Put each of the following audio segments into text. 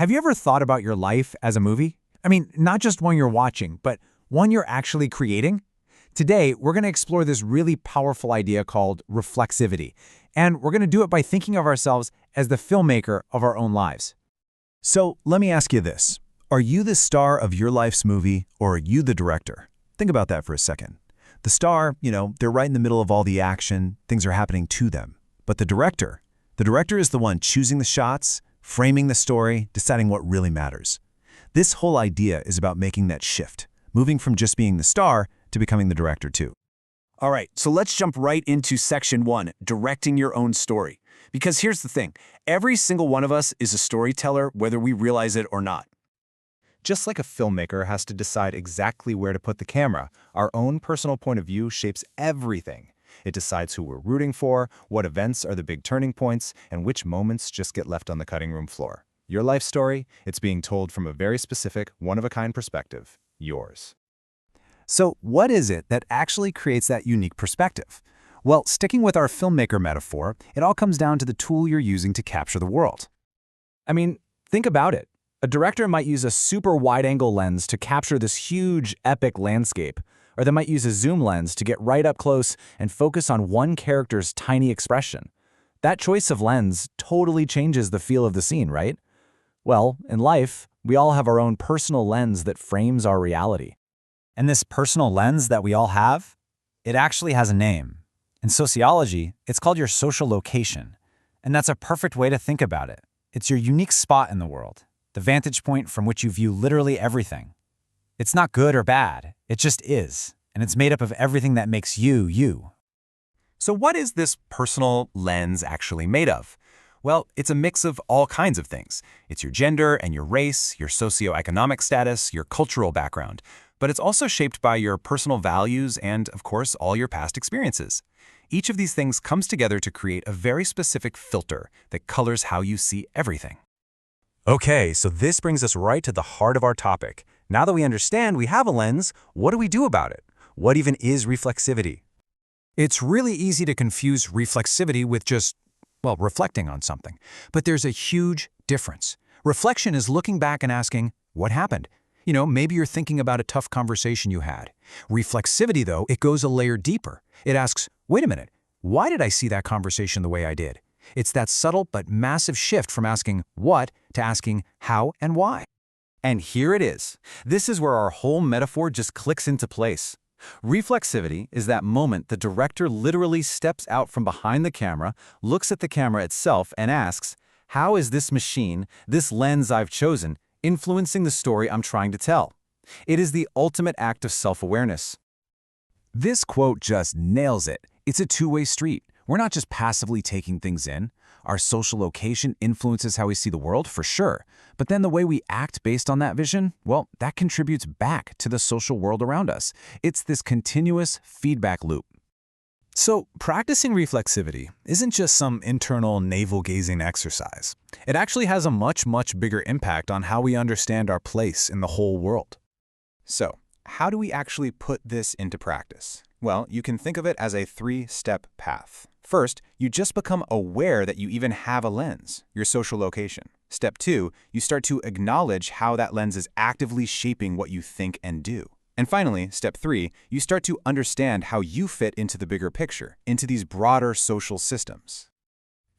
Have you ever thought about your life as a movie? I mean, not just one you're watching, but one you're actually creating? Today, we're going to explore this really powerful idea called reflexivity, and we're going to do it by thinking of ourselves as the filmmaker of our own lives. So let me ask you this. Are you the star of your life's movie, or are you the director? Think about that for a second. The star, they're right in the middle of all the action, things are happening to them. But the director is the one choosing the shots, framing the story, deciding what really matters. This whole idea is about making that shift, moving from just being the star to becoming the director too. All right, so let's jump right into section 1, directing your own story. Because here's the thing, every single one of us is a storyteller, whether we realize it or not. Just like a filmmaker has to decide exactly where to put the camera, our own personal point of view shapes everything. It decides who we're rooting for, what events are the big turning points, and which moments just get left on the cutting room floor. Your life story, it's being told from a very specific, one-of-a-kind perspective, yours. So what is it that actually creates that unique perspective? Well, sticking with our filmmaker metaphor, it all comes down to the tool you're using to capture the world. I mean, think about it. A director might use a super wide-angle lens to capture this huge, epic landscape, or they might use a zoom lens to get right up close and focus on one character's tiny expression. That choice of lens totally changes the feel of the scene, right? Well, in life, we all have our own personal lens that frames our reality. And this personal lens that we all have, it actually has a name. In sociology, it's called your social location. And that's a perfect way to think about it. It's your unique spot in the world, the vantage point from which you view literally everything. It's not good or bad, it just is, and it's made up of everything that makes you, you. So what is this personal lens actually made of? Well, it's a mix of all kinds of things. It's your gender and your race, your socioeconomic status, your cultural background. But it's also shaped by your personal values and, of course, all your past experiences. Each of these things comes together to create a very specific filter that colors how you see everything. Okay, so this brings us right to the heart of our topic. Now that we understand we have a lens, what do we do about it? What even is reflexivity? It's really easy to confuse reflexivity with just, reflecting on something. But there's a huge difference. Reflection is looking back and asking, what happened? Maybe you're thinking about a tough conversation you had. Reflexivity, though, it goes a layer deeper. It asks, wait a minute, why did I see that conversation the way I did? It's that subtle but massive shift from asking what to asking how and why. And here it is. This is where our whole metaphor just clicks into place. Reflexivity is that moment the director literally steps out from behind the camera, looks at the camera itself, and asks, how is this machine, this lens I've chosen, influencing the story I'm trying to tell? It is the ultimate act of self-awareness. This quote just nails it. It's a two-way street. We're not just passively taking things in. Our social location influences how we see the world, for sure. But then the way we act based on that vision, that contributes back to the social world around us. It's this continuous feedback loop. So, practicing reflexivity isn't just some internal navel-gazing exercise. It actually has a much, much bigger impact on how we understand our place in the whole world. So, how do we actually put this into practice? Well, you can think of it as a 3-step path. First, you just become aware that you even have a lens, your social location. Step 2, you start to acknowledge how that lens is actively shaping what you think and do. And finally, step 3, you start to understand how you fit into the bigger picture, into these broader social systems.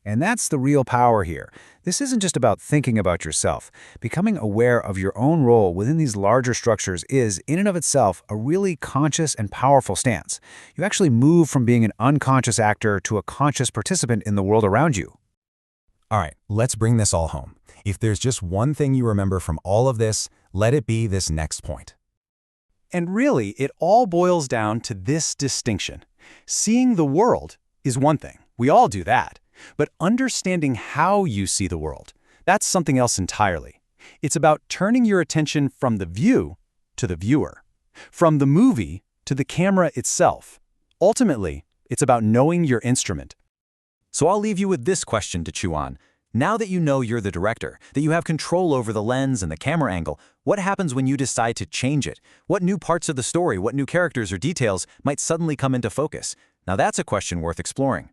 And that's the real power here. This isn't just about thinking about yourself. Becoming aware of your own role within these larger structures is, in and of itself, a really conscious and powerful stance. You actually move from being an unconscious actor to a conscious participant in the world around you. All right, let's bring this all home. If there's just one thing you remember from all of this, let it be this next point. And really, it all boils down to this distinction. Seeing the world is one thing. We all do that. But understanding how you see the world, that's something else entirely. It's about turning your attention from the view to the viewer, from the movie to the camera itself. Ultimately, it's about knowing your instrument. So I'll leave you with this question to chew on. Now that you know you're the director, that you have control over the lens and the camera angle, what happens when you decide to change it? What new parts of the story, what new characters or details might suddenly come into focus? Now that's a question worth exploring.